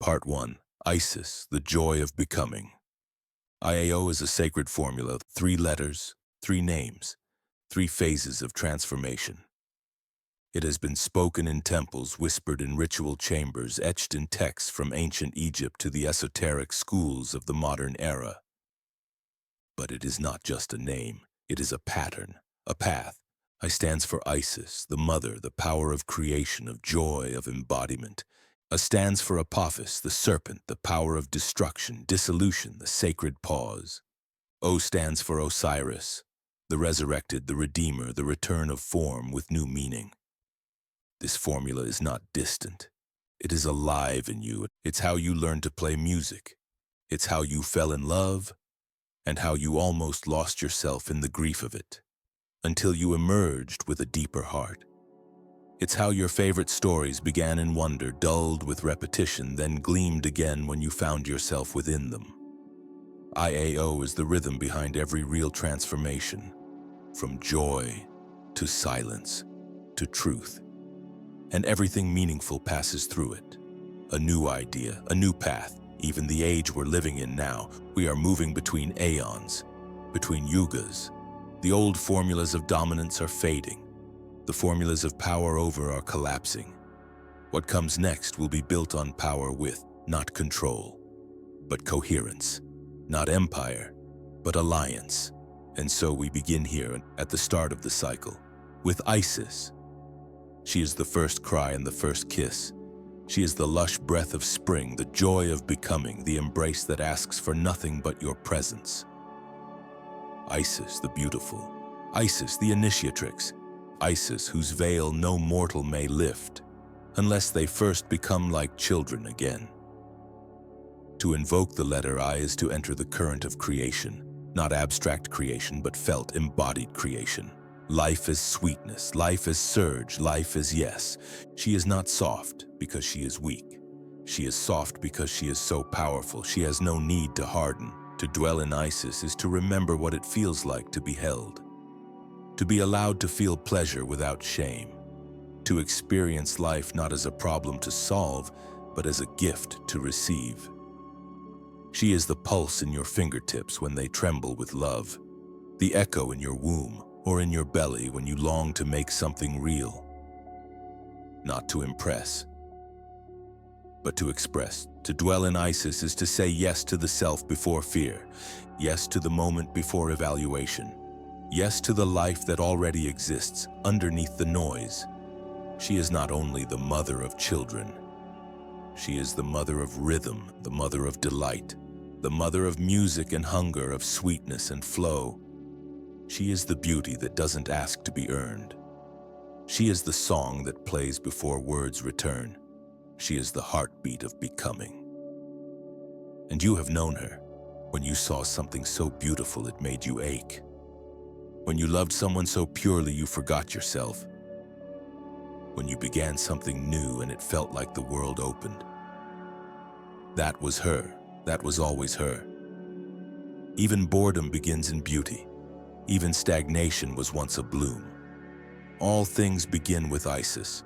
Part 1. Isis, the Joy of Becoming. IAO is a sacred formula, 3 letters, 3 names, 3 phases of transformation. It has been spoken in temples, whispered in ritual chambers, etched in texts from ancient Egypt to the esoteric schools of the modern era. But it is not just a name, it is a pattern, a path. I stands for Isis, the mother, the power of creation, of joy, of embodiment. A stands for Apophis, the serpent, the power of destruction, dissolution, the sacred pause. O stands for Osiris, the resurrected, the redeemer, the return of form with new meaning. This formula is not distant. It is alive in you. It's how you learned to play music. It's how you fell in love, and how you almost lost yourself in the grief of it, until you emerged with a deeper heart. It's how your favorite stories began in wonder, dulled with repetition, then gleamed again when you found yourself within them. IAO is the rhythm behind every real transformation, from joy to silence to truth. And everything meaningful passes through it. A new idea, a new path, even the age we're living in now. We are moving between aeons, between yugas. The old formulas of dominance are fading. The formulas of power over are collapsing. What comes next will be built on power with, not control, but coherence. Not empire, but alliance. And so we begin here at the start of the cycle, with Isis. She is the first cry and the first kiss. She is the lush breath of spring, the joy of becoming, the embrace that asks for nothing but your presence. Isis the beautiful, Isis the initiatrix, Isis whose veil no mortal may lift, unless they first become like children again. To invoke the letter I is to enter the current of creation, not abstract creation, but felt, embodied creation. Life is sweetness, life is surge, life is yes. She is not soft because she is weak. She is soft because she is so powerful. She has no need to harden. To dwell in Isis is to remember what it feels like to be held. To be allowed to feel pleasure without shame. To experience life not as a problem to solve, but as a gift to receive. She is the pulse in your fingertips when they tremble with love. The echo in your womb, or in your belly when you long to make something real. Not to impress, but to express. To dwell in Isis is to say yes to the self before fear, yes to the moment before evaluation, yes to the life that already exists underneath the noise. She is not only the mother of children, she is the mother of rhythm, the mother of delight, the mother of music and hunger, of sweetness and flow. She is the beauty that doesn't ask to be earned. She is the song that plays before words return. She is the heartbeat of becoming. And you have known her when you saw something so beautiful it made you ache. When you loved someone so purely you forgot yourself. When you began something new and it felt like the world opened. That was her. That was always her. Even boredom begins in beauty. Even stagnation was once a bloom. All things begin with Isis,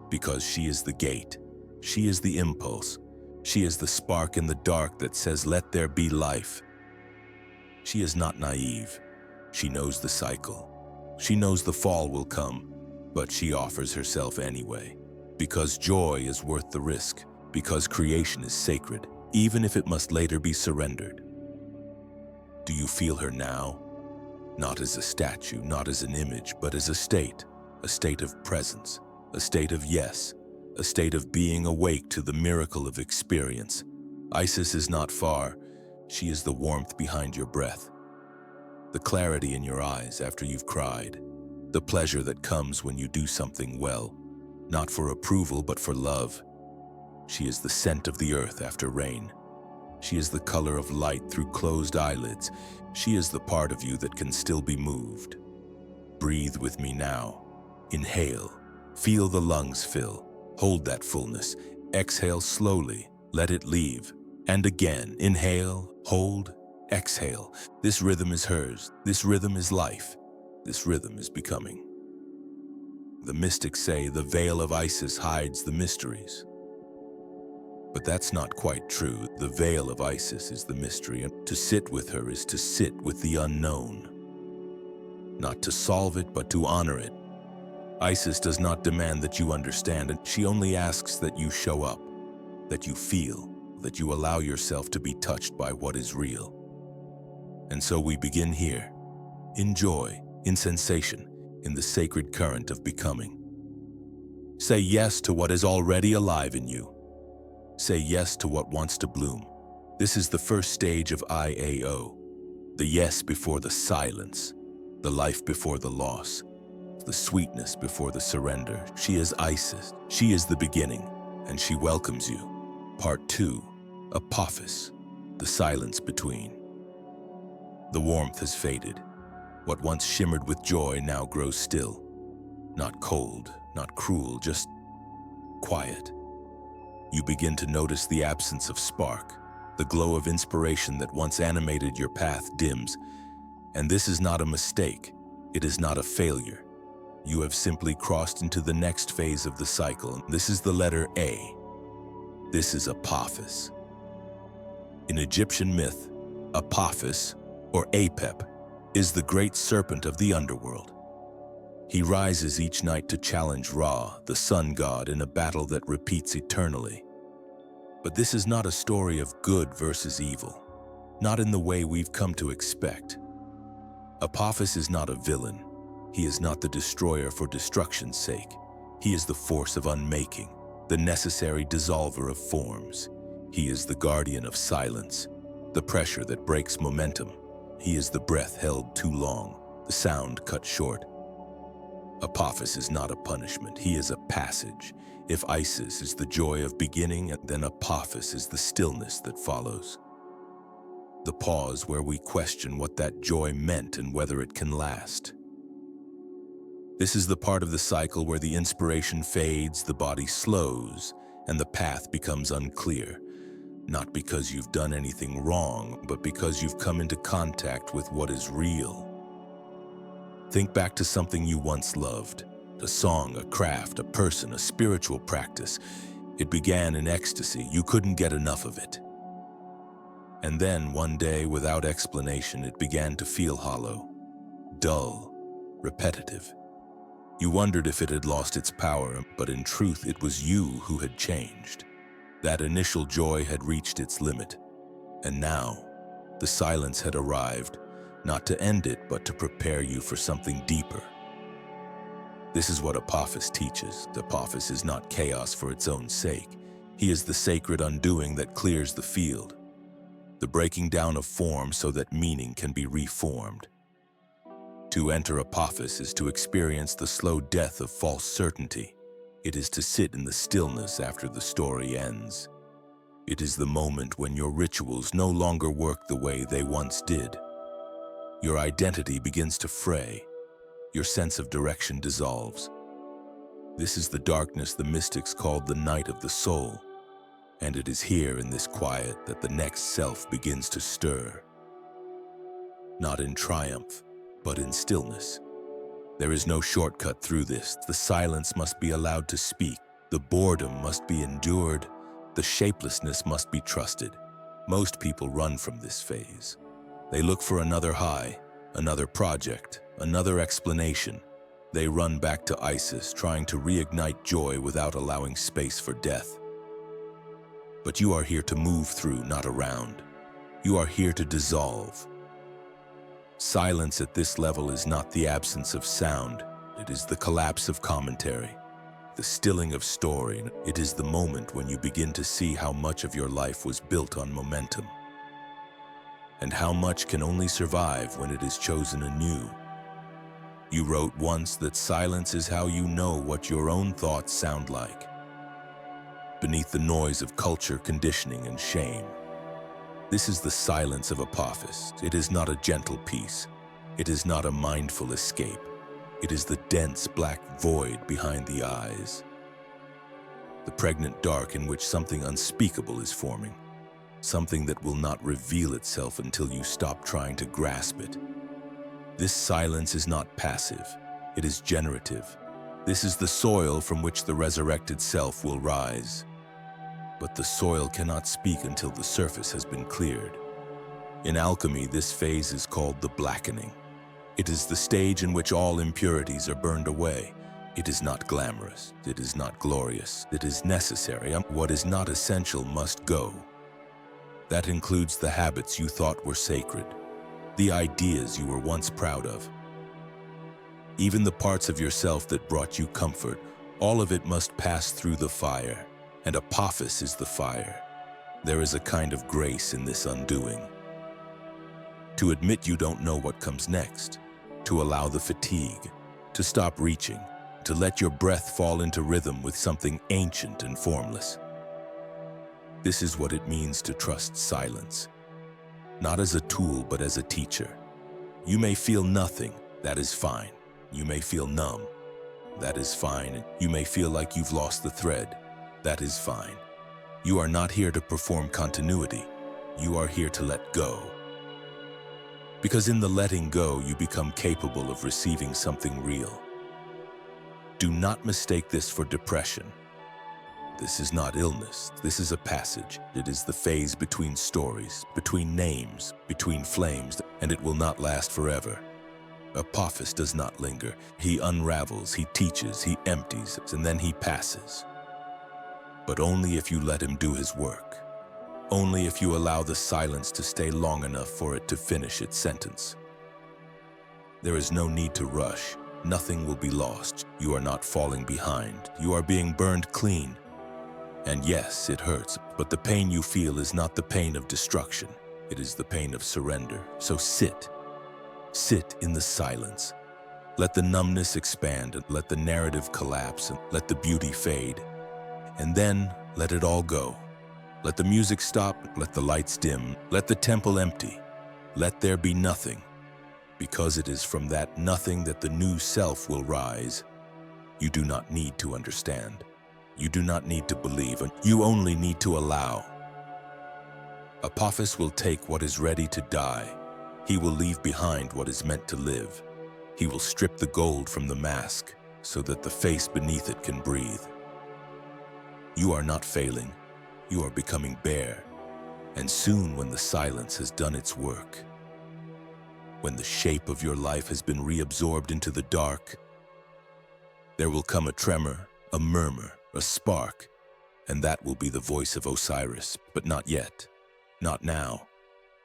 because she is the gate. She is the impulse. She is the spark in the dark that says, let there be life. She is not naive. She knows the cycle. She knows the fall will come, but she offers herself anyway. Because joy is worth the risk. Because creation is sacred, even if it must later be surrendered. Do you feel her now? Not as a statue, not as an image, but as a state of presence, a state of yes, a state of being awake to the miracle of experience. Isis is not far. She is the warmth behind your breath, the clarity in your eyes after you've cried, the pleasure that comes when you do something well, not for approval but for love. She is the scent of the earth after rain. She is the color of light through closed eyelids. She is the part of you that can still be moved. Breathe with me now. Inhale. Feel the lungs fill. Hold that fullness. Exhale slowly. Let it leave. And again, inhale, hold, exhale. This rhythm is hers. This rhythm is life. This rhythm is becoming. The mystics say the veil of Isis hides the mysteries. But that's not quite true. The veil of Isis is the mystery, and to sit with her is to sit with the unknown. Not to solve it, but to honor it. Isis does not demand that you understand, and she only asks that you show up, that you feel, that you allow yourself to be touched by what is real. And so we begin here, in joy, in sensation, in the sacred current of becoming. Say yes to what is already alive in you. Say yes to what wants to bloom. This is the first stage of IAO, the yes before the silence, the life before the loss, the sweetness before the surrender. She is Isis. She is the beginning, and she welcomes you. Part 2, Apophis, the silence between. The warmth has faded. What once shimmered with joy now grows still. Not cold, not cruel, just quiet. You begin to notice the absence of spark. The glow of inspiration that once animated your path dims. And this is not a mistake. It is not a failure. You have simply crossed into the next phase of the cycle. This is the letter A. This is Apophis. In Egyptian myth, Apophis, or Apep, is the great serpent of the underworld. He rises each night to challenge Ra, the sun god, in a battle that repeats eternally. But this is not a story of good versus evil, not in the way we've come to expect. Apophis is not a villain. He is not the destroyer for destruction's sake. He is the force of unmaking, the necessary dissolver of forms. He is the guardian of silence, the pressure that breaks momentum. He is the breath held too long, the sound cut short. Apophis is not a punishment, he is a passage. If Isis is the joy of beginning, then Apophis is the stillness that follows. The pause where we question what that joy meant and whether it can last. This is the part of the cycle where the inspiration fades, the body slows, and the path becomes unclear. Not because you've done anything wrong, but because you've come into contact with what is real. Think back to something you once loved, a song, a craft, a person, a spiritual practice. It began in ecstasy. You couldn't get enough of it. And then, one day, without explanation, it began to feel hollow, dull, repetitive. You wondered if it had lost its power, but in truth, it was you who had changed. That initial joy had reached its limit. And now, the silence had arrived, not to end it, but to prepare you for something deeper. This is what Apophis teaches. Apophis is not chaos for its own sake. He is the sacred undoing that clears the field, the breaking down of form so that meaning can be reformed. To enter Apophis is to experience the slow death of false certainty. It is to sit in the stillness after the story ends. It is the moment when your rituals no longer work the way they once did. Your identity begins to fray. Your sense of direction dissolves. This is the darkness the mystics called the night of the soul. And it is here in this quiet that the next self begins to stir. Not in triumph, but in stillness. There is no shortcut through this. The silence must be allowed to speak. The boredom must be endured. The shapelessness must be trusted. Most people run from this phase. They look for another high, another project, another explanation. They run back to Isis, trying to reignite joy without allowing space for death. But you are here to move through, not around. You are here to dissolve. Silence at this level is not the absence of sound. It is the collapse of commentary, the stilling of story. It is the moment when you begin to see how much of your life was built on momentum, and how much can only survive when it is chosen anew. You wrote once that silence is how you know what your own thoughts sound like, beneath the noise of culture, conditioning, and shame. This is the silence of Apophis. It is not a gentle peace. It is not a mindful escape. It is the dense black void behind the eyes, the pregnant dark in which something unspeakable is forming, something that will not reveal itself until you stop trying to grasp it. This silence is not passive. It is generative. This is the soil from which the resurrected self will rise. but the soil cannot speak until the surface has been cleared. In alchemy, this phase is called the blackening. It is the stage in which all impurities are burned away. It is not glamorous, it is not glorious, it is necessary. What is not essential must go. That includes the habits you thought were sacred, the ideas you were once proud of. Even the parts of yourself that brought you comfort, all of it must pass through the fire, and Apophis is the fire. There is a kind of grace in this undoing. To admit you don't know what comes next, to allow the fatigue, to stop reaching, to let your breath fall into rhythm with something ancient and formless. This is what it means to trust silence, not as a tool but as a teacher. You may feel nothing, that is fine. You may feel numb, that is fine. You may feel like you've lost the thread, that is fine. You are not here to perform continuity, you are here to let go. Because in the letting go, you become capable of receiving something real. Do not mistake this for depression. This is not illness, this is a passage. It is the phase between stories, between names, between flames, and it will not last forever. Apophis does not linger. He unravels, he teaches, he empties, and then he passes. But only if you let him do his work. Only if you allow the silence to stay long enough for it to finish its sentence. There is no need to rush. Nothing will be lost. You are not falling behind. You are being burned clean. And yes, it hurts, but the pain you feel is not the pain of destruction. It is the pain of surrender. So sit. Sit in the silence. Let the numbness expand and let the narrative collapse and let the beauty fade. And then let it all go. Let the music stop, let the lights dim, let the temple empty. Let there be nothing, because it is from that nothing that the new self will rise. You do not need to understand. You do not need to believe, and you only need to allow. Apophis will take what is ready to die. He will leave behind what is meant to live. He will strip the gold from the mask so that the face beneath it can breathe. You are not failing. You are becoming bare. And soon, when the silence has done its work, when the shape of your life has been reabsorbed into the dark, there will come a tremor, a murmur, a spark, and that will be the voice of Osiris, but not yet, not now.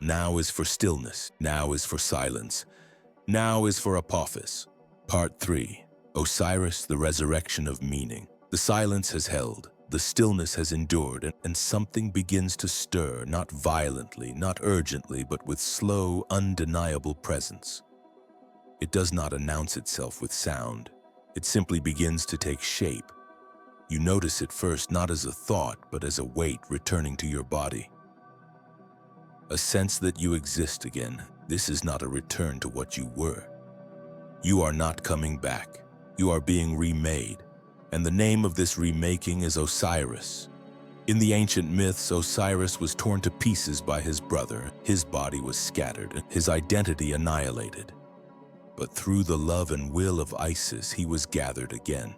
Now is for stillness, now is for silence, now is for Apophis. Part 3. Osiris, the resurrection of meaning. The silence has held, the stillness has endured, and something begins to stir, not violently, not urgently, but with slow, undeniable presence. It does not announce itself with sound. It simply begins to take shape. You notice it first not as a thought, but as a weight returning to your body. A sense that you exist again. This is not a return to what you were. You are not coming back. You are being remade. And the name of this remaking is Osiris. In the ancient myths, Osiris was torn to pieces by his brother. His body was scattered, and his identity annihilated. But through the love and will of Isis, he was gathered again.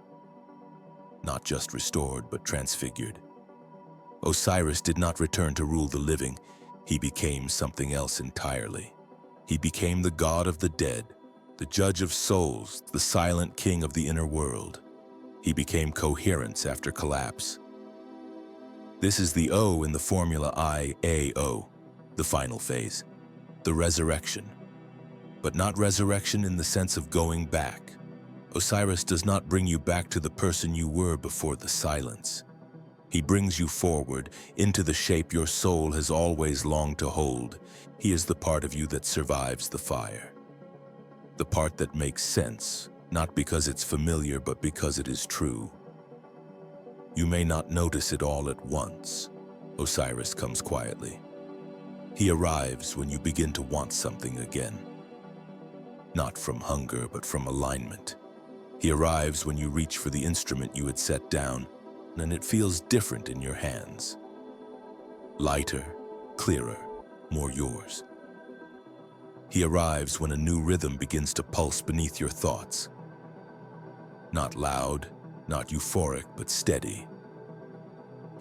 Not just restored, but transfigured. Osiris did not return to rule the living. He became something else entirely. He became the god of the dead, the judge of souls, the silent king of the inner world. He became coherence after collapse. This is the O in the formula IAO, the final phase, the resurrection. But not resurrection in the sense of going back. Osiris does not bring you back to the person you were before the silence. He brings you forward into the shape your soul has always longed to hold. He is the part of you that survives the fire. The part that makes sense, not because it's familiar, but because it is true. You may not notice it all at once. Osiris comes quietly. He arrives when you begin to want something again. Not from hunger, but from alignment. He arrives when you reach for the instrument you had set down, and it feels different in your hands. Lighter, clearer, more yours. He arrives when a new rhythm begins to pulse beneath your thoughts. Not loud, not euphoric, but steady.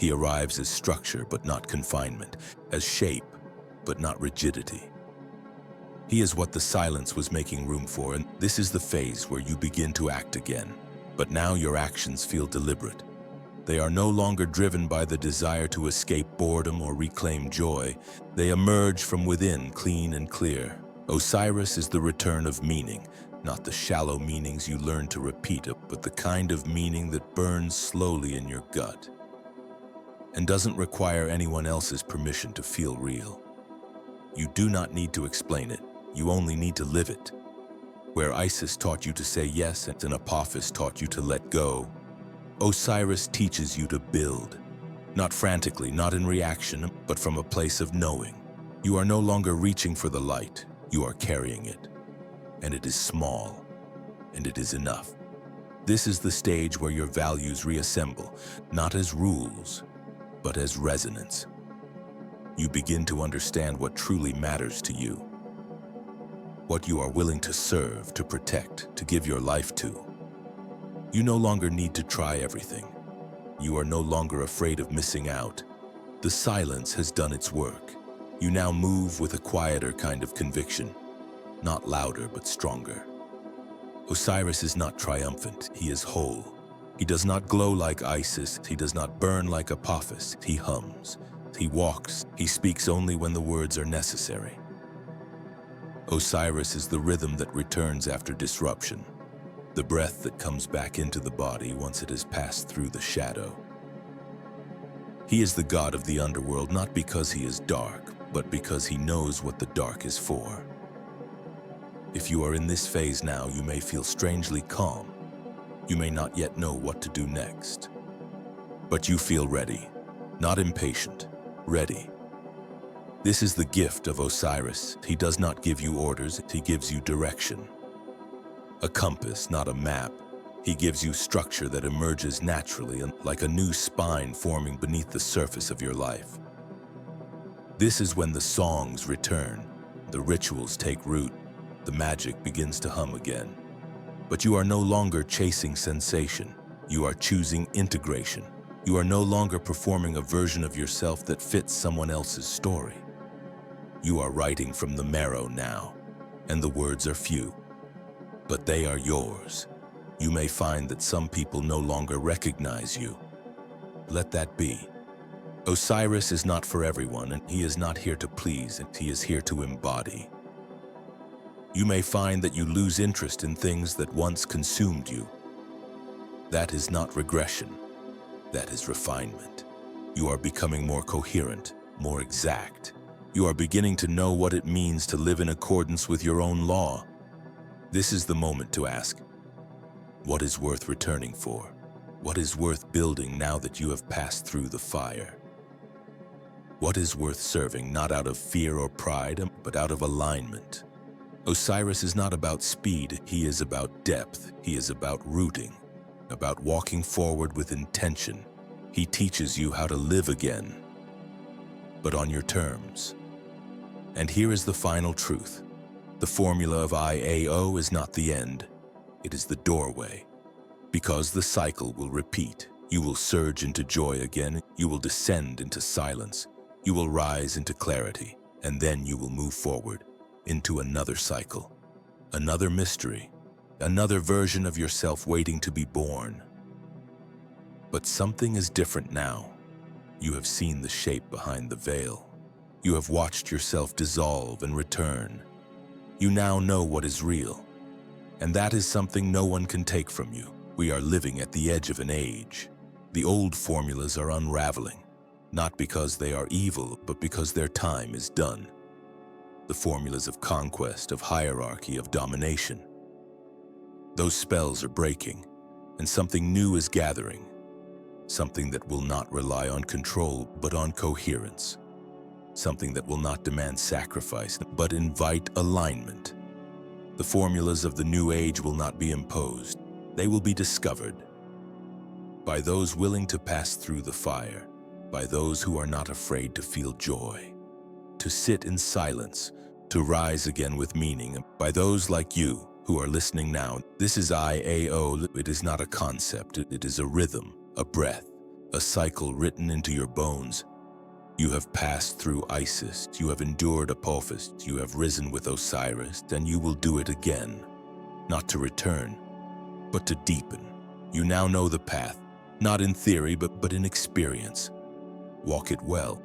He arrives as structure but not confinement, as shape but not rigidity. He is what the silence was making room for, and this is the phase where you begin to act again. But now your actions feel deliberate. They are no longer driven by the desire to escape boredom or reclaim joy. They emerge from within, clean and clear. Osiris is the return of meaning, not the shallow meanings you learn to repeat, but the kind of meaning that burns slowly in your gut and doesn't require anyone else's permission to feel real. You do not need to explain it. You only need to live it. Where Isis taught you to say yes and Apophis taught you to let go, Osiris teaches you to build. Not frantically, not in reaction, but from a place of knowing. You are no longer reaching for the light. You are carrying it. And it is small. And it is enough. This is the stage where your values reassemble, not as rules, but as resonance. You begin to understand what truly matters to you. What you are willing to serve, to protect, to give your life to. You no longer need to try everything. You are no longer afraid of missing out. The silence has done its work. You now move with a quieter kind of conviction, not louder but stronger. Osiris is not triumphant, he is whole. He does not glow like Isis, he does not burn like Apophis. He hums, he walks, he speaks only when the words are necessary. Osiris is the rhythm that returns after disruption, the breath that comes back into the body once it has passed through the shadow. He is the god of the underworld, not because he is dark, but because he knows what the dark is for. If you are in this phase now, you may feel strangely calm. You may not yet know what to do next. But you feel ready, not impatient, ready. This is the gift of Osiris. He does not give you orders, he gives you direction. A compass, not a map. He gives you structure that emerges naturally, like a new spine forming beneath the surface of your life. This is when the songs return, the rituals take root, the magic begins to hum again. But you are no longer chasing sensation. You are choosing integration. You are no longer performing a version of yourself that fits someone else's story. You are writing from the marrow now, and the words are few, but they are yours. You may find that some people no longer recognize you. Let that be. Osiris is not for everyone, and he is not here to please, and he is here to embody. You may find that you lose interest in things that once consumed you. That is not regression. That is refinement. You are becoming more coherent, more exact. You are beginning to know what it means to live in accordance with your own law. This is the moment to ask, what is worth returning for? What is worth building now that you have passed through the fire? What is worth serving, not out of fear or pride, but out of alignment? Osiris is not about speed, he is about depth. He is about rooting, about walking forward with intention. He teaches you how to live again, but on your terms. And here is the final truth. The formula of IAO is not the end, it is the doorway. Because the cycle will repeat. You will surge into joy again, you will descend into silence, you will rise into clarity, and then you will move forward into another cycle, another mystery, another version of yourself waiting to be born. But something is different now. You have seen the shape behind the veil. You have watched yourself dissolve and return. You now know what is real, and that is something no one can take from you. We are living at the edge of an age. The old formulas are unraveling, not because they are evil, but because their time is done. The formulas of conquest, of hierarchy, of domination. Those spells are breaking, and something new is gathering. Something that will not rely on control, but on coherence. Something that will not demand sacrifice, but invite alignment. The formulas of the new age will not be imposed. They will be discovered by those willing to pass through the fire, by those who are not afraid to feel joy, to sit in silence, to rise again with meaning, by those like you who are listening now. This is IAO. It is not a concept, it is a rhythm, a breath, a cycle written into your bones. You have passed through Isis, you have endured Apophis, you have risen with Osiris, and you will do it again, not to return, but to deepen. You now know the path, not in theory, but in experience. Walk it well.